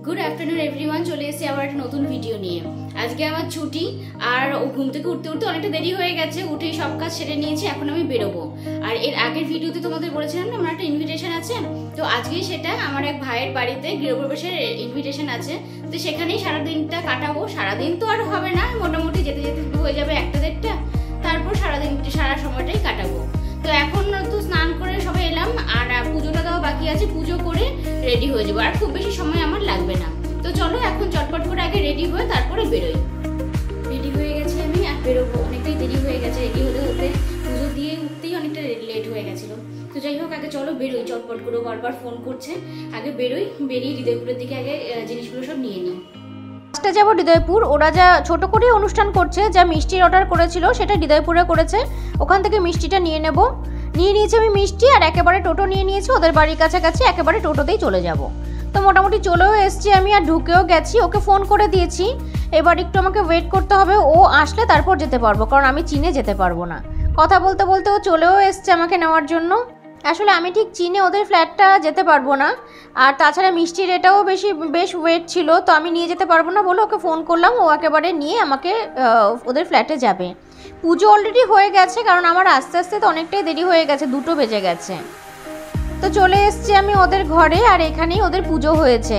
Good afternoon everyone, চলে এসেছি আবার একটা নতুন ভিডিও নিয়ে। আজকে আমার ছুটি আর ঘুম থেকে উঠতে উঠতে অনেকটা দেরি হয়ে গেছে, উঠেই সব কাজ সেরে নিয়েছি, এখন আমি বেরোবো। আর এর আগের ভিডিওতে তোমাদের বলেছিলাম না আমার একটা ইনভিটেশন আছে, তো আজকেই সেটা আমার এক ভাইয়ের বাড়িতে গৃহপ্রবেশের ইনভিটেশন আছে, তো সেখানেই সারাদিনটা কাটাবো। সারাদিন তো আর হবে না, মোটামুটি যেতে যেতে হয়ে যাবে 1টা-1:30, তারপর সারা সময়টাই কাটাবো। তো এখন তো স্নান করে সবাই এলাম, আর পুজোটা দেওয়া বাকি আছে, পুজো করে রেডি হয়ে যাবো, আর খুব বেশি সময় আমার লাগবে না। তো চলো এখন চটপট করে আগে রেডি হয়ে তারপরে বেরোই। রেডি হয়ে গেছি আমি, আর বেরোবো, অনেকটাই দেরি হয়ে গেছে রেডি হতে হতে, পুজো দিয়ে উঠতেই অনেকটা লেট হয়ে গেছিলো। তো যাই হোক, আগে চলো বেরোই, চটপট করে বারবার ফোন করছে, আগে বেরোই, বেরিয়ে হৃদয়পুরের দিকে আগে জিনিসগুলো সব নিয়ে নিই। ফার্স্টে যাবো হৃদয়পুর। ওরা যা ছোট করে অনুষ্ঠান করছে, যা মিষ্টির অর্ডার করেছিল সেটা হৃদয়পুরে করেছে, ওখান থেকে মিষ্টিটা নিয়ে নেব। নিয়ে নিয়েছি আমি মিষ্টি, আর একেবারে টোটো নিয়ে নিয়েছি ওদের বাড়ির কাছাকাছি, একেবারে টোটোতেই চলে যাব। তো মোটামুটি চলেও এসছি আমি, আর ঢুকেও গেছি, ওকে ফোন করে দিয়েছি। এবার একটু আমাকে ওয়েট করতে হবে, ও আসলে তারপর যেতে পারবো, কারণ আমি চিনে যেতে পারবো না। কথা বলতে বলতে ও চলেও এসছে আমাকে নেওয়ার জন্য। আসলে আমি ঠিক চিনে ওদের ফ্ল্যাটটা যেতে পারবো না, আর তাছাড়া মিষ্টির এটাও বেশ ওয়েট ছিল, তো আমি নিয়ে যেতে পারবো না বলে ওকে ফোন করলাম, ও একেবারে নিয়ে আমাকে ওদের ফ্ল্যাটে যাবে। পুজো অলরেডি হয়ে গেছে, কারণ আমার আস্তে আস্তে তো অনেকটাই দেরি হয়ে গেছে, 2টো বেজে গেছে। তো চলে এসছি আমি ওদের ঘরে, আর এখানেই ওদের পুজো হয়েছে।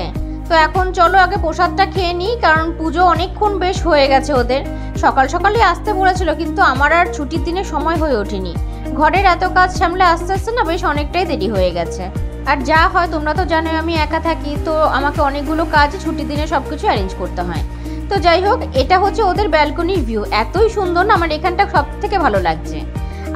তো এখন চলো আগে প্রসাদটা খেয়ে নিই, কারণ পুজো অনেকক্ষণ বেশ হয়ে গেছে ওদের। সকাল সকালই আসতে বলেছিল, কিন্তু আমার আর ছুটির দিনে সময় হয়ে ওঠেনি। ঘরের এত কাজ সামলে আস্তে আস্তে না বেশ অনেকটাই দেরি হয়ে গেছে। আর যা হয় তোমরা তো জানোই, আমি একা থাকি, তো আমাকে অনেকগুলো কাজ ছুটির দিনে সব কিছু অ্যারেঞ্জ করতে হয়। তো যাই হোক, এটা হচ্ছে ওদের ব্যালকনির ভিউ, এতই সুন্দর না, আমার এখানটা সব থেকে ভালো লাগছে।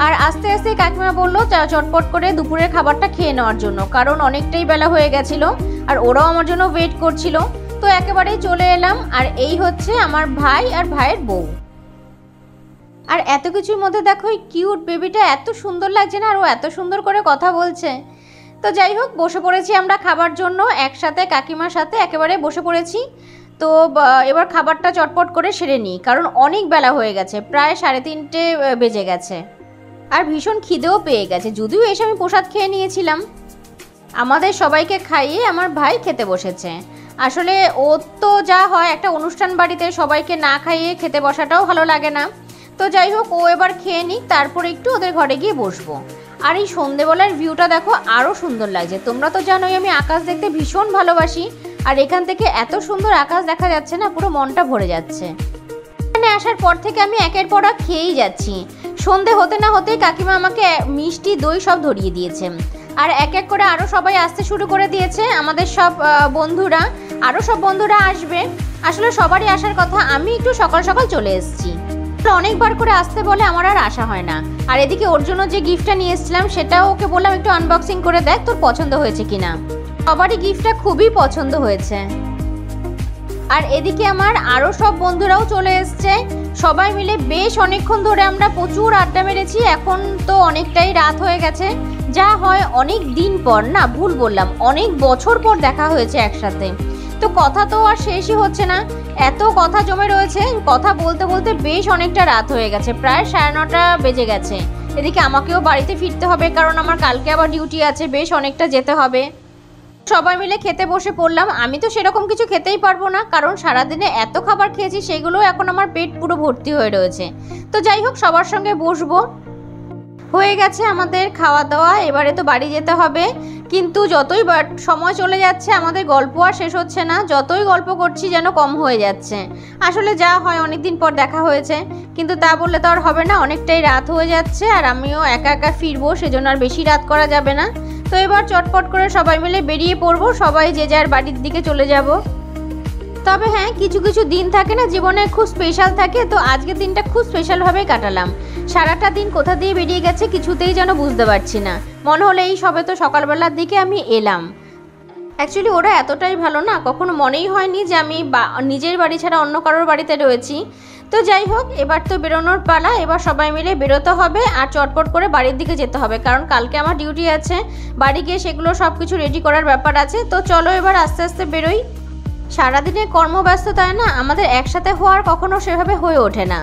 আর আস্তে আস্তে কাকিমা বললো চটপট করে দুপুরের খাবারটা খেয়ে নেওয়ার জন্য, কারণ অনেকটাই বেলা হয়ে গেছিলো, আর ওরাও আমার জন্য ওয়েট করছিল। তো একেবারেই চলে এলাম, আর এই হচ্ছে আমার ভাই আর ভাইয়ের বউ। আর এত কিছুর মধ্যে দেখো এই কিউট বেবিটা এত সুন্দর লাগছে না, আর ও এত সুন্দর করে কথা বলছে। তো যাই হোক, বসে পড়েছি আমরা খাবার জন্য, একসাথে কাকিমার সাথে একেবারে বসে পড়েছি। তো এবার খাবারটা চটপট করে সেরে নিই, কারণ অনেক বেলা হয়ে গেছে, প্রায় 3:30 বেজে গেছে, আর ভীষণ খিদেও পেয়ে গেছে। যদিও এসে আমি প্রসাদ খেয়ে নিয়েছিলাম, আমাদের সবাইকে খাইয়ে আমার ভাই খেতে বসেছে। আসলে ও তো যা হয়, একটা অনুষ্ঠান বাড়িতে সবাইকে না খাইয়ে খেতে বসাটাও ভালো লাগে না। তো যাই হোক, ও এবার খেয়ে নিক, তারপর একটু ওদের ঘরে গিয়ে বসবো। আর এই সন্ধেবেলার ভিউটা দেখো, আরও সুন্দর লাগছে। তোমরা তো জানোই আমি আকাশ দেখতে ভীষণ ভালোবাসি, আর এখান থেকে এত সুন্দর আকাশ দেখা যাচ্ছে না, পুরো মনটা ভরে যাচ্ছে। এখানে আসার পর থেকে আমি একের পর এক খেয়েই যাচ্ছি। সন্ধে হতে না হতেই কাকিমা আমাকে মিষ্টি দই সব ধরিয়ে দিয়েছে, আর এক এক করে আরও সবাই আসতে শুরু করে দিয়েছে। আমাদের সব বন্ধুরা, আরও সব বন্ধুরা আসবে। আসলে সবারই আসার কথা, আমি একটু সকাল সকাল চলে এসেছি। অনেকবার করে আসতে বলে আমার আর আসা হয় না। আর এদিকে ওর জন্য যে গিফটটা নিয়ে এসেছিলাম, সেটাও ওকে বললাম একটু আনবক্সিং করে দেখ তোর পছন্দ হয়েছে কিনা। সবারই গিফটটা খুবই পছন্দ হয়েছে। আর এদিকে আমার আরও সব বন্ধুরাও চলে এসছে, সবাই মিলে বেশ অনেকক্ষণ ধরে আমরা প্রচুর আড্ডা মেরেছি। এখন তো অনেকটাই রাত হয়ে গেছে, যা হয় অনেক দিন পর, না ভুল বললাম, অনেক বছর পর দেখা হয়েছে একসাথে। তো কথা তো আর শেষই হচ্ছে না, এত কথা জমে রয়েছে, কথা বলতে বলতে বেশ অনেকটা রাত হয়ে গেছে, প্রায় 9:30 বেজে গেছে। এদিকে আমাকেও বাড়িতে ফিরতে হবে, কারণ আমার কালকে আবার ডিউটি আছে, বেশ অনেকটা যেতে হবে। সবাই মিলে খেতে বসে পড়লাম। আমি তো সেরকম কিছু খেতেই পারবো না, কারণ সারাদিনে এত খাবার খেয়েছি, সেগুলো এখন আমার পেট পুরো ভর্তি হয়ে রয়েছে। তো যাই হোক, সবার সঙ্গে বসবো। হয়ে গেছে আমাদের খাওয়া দাওয়া, এবারে তো বাড়ি যেতে হবে। কিন্তু যতই সময় চলে যাচ্ছে, আমাদের গল্প আর শেষ হচ্ছে না, যতই গল্প করছি যেন কম হয়ে যাচ্ছে। আসলে যা হয়, অনেকদিন পর দেখা হয়েছে, কিন্তু তা বললে তো আর হবে না, অনেকটাই রাত হয়ে যাচ্ছে, আর আমিও একা একা ফিরবো, সেজন্য আর বেশি রাত করা যাবে না। তো এবার চটপট করে সবাই মিলে বেরিয়ে পড়বো, সবাই যে যার বাড়ির দিকে চলে যাব। তবে হ্যাঁ, কিছু কিছু দিন থাকে না জীবনে, খুব স্পেশাল থাকে। তো আজকের দিনটা খুব স্পেশালভাবেই কাটালাম। সারাটা দিন কোথা দিয়ে বেরিয়ে গেছে কিছুতেই যেন বুঝতে পারছি না, মনে হলো এই সবে তো সকালবেলার দিকে আমি এলাম। অ্যাকচুয়ালি ওরা এতটাই ভালো না, কখনো মনেই হয়নি যে আমি নিজের বাড়ি ছাড়া অন্য কারোর বাড়িতে রয়েছি। তো যাই হোক, এবার তো বেরোনোর পালা, এবার সবাই মিলে বেরোতে হবে, আর চটপট করে বাড়ির দিকে যেতে হবে, কারণ কালকে আমার ডিউটি আছে, বাড়ি গিয়ে সেগুলো সব কিছু রেডি করার ব্যাপার আছে। তো চলো এবার আস্তে আস্তে বেরোই। সারাদিনের কর্মব্যস্ততায় না আমাদের একসাথে হওয়ার কখনো সেভাবে হয়ে ওঠে না।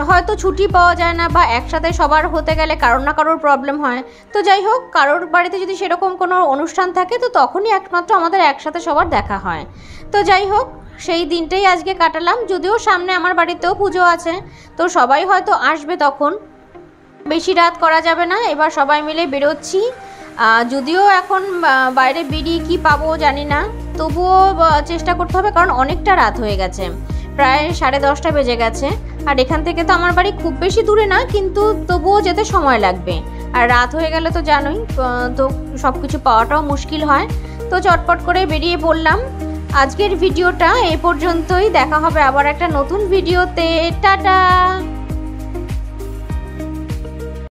হয়তো ছুটি পাওয়া যায় না বা একসাথে সবার হতে গেলে কারোর না কারোর প্রবলেম হয়। তো যাই হোক, কারোর বাড়িতে যদি সেরকম কোনো অনুষ্ঠান থাকে তো তখনই একমাত্র আমাদের একসাথে সবার দেখা হয়। তো যাই হোক, সেই দিনটাই আজকে কাটালাম। যদিও সামনে আমার বাড়িতেও পুজো আছে, তো সবাই হয়তো আসবে তখন, বেশি রাত করা যাবে না। এবার সবাই মিলে বেরোচ্ছি। যদিও এখন বাইরে বেরিয়ে কি পাবো জানি না, তবুও চেষ্টা করতে হবে, কারণ অনেকটা রাত হয়ে গেছে, প্রায় 10:30 বেজে গেছে। আর এখান থেকে তো আমার বাড়ি খুব বেশি দূরে না, কিন্তু তবুও যেতে সময় লাগবে। আর রাত হয়ে গেলে তো জানোই, তো সব কিছু পাওয়াটাও মুশকিল হয়। তো চটপট করে বেরিয়ে পড়লাম। আজকের ভিডিওটা এ পর্যন্তই। দেখা হবে আবার একটা নতুন ভিডিওতে। টাটা।